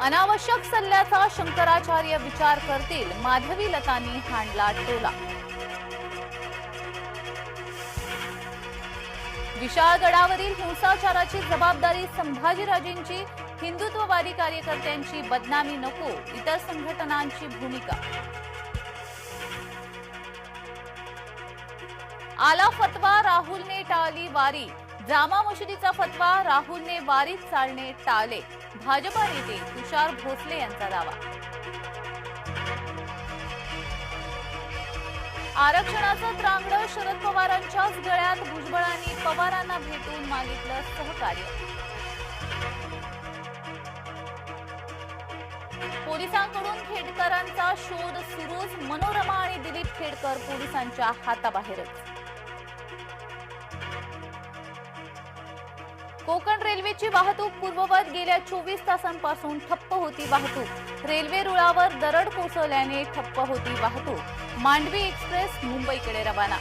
अनावश्यक सल्ल्याचा शंकराचार्य विचार करतील, माधवी लतांनी हाणला टोला। विशाळगडावरील हिंसाचाराची जबाबदारी संभाजीराजेंची, हिंदुत्ववादी कार्यकर्त्यांची बदनामी नको, इतर संघटनांची भूमिका। आला फतवा, राहुलने टाळली वारी, जामा मशिदीचा फतवा, राहुलने वारीत चालणे टाळले, भाजपा नेते तुषार भोसले यांचा दावा। आरक्षणाचं त्रांगडं, शरद पवारांच्याच गळ्यात, भुजबळांनी पवारांना भेटून मागितलं सहकार्य। पोलिसांकडून खेडकरांचा शोध सुरूच, मनोरमा आणि दिलीप खेडकर पोलिसांच्या हाताबाहेरच। कोकण रेल्वेची वाहतूक पूर्ववत, गेल्या 24 तासांपासून ठप्प होती वाहतूक। रेल्वे रुळावर दरड कोसळल्याने ठप्प होती वाहतूक। मांडवी एक्सप्रेस मुंबईकडे रवाना।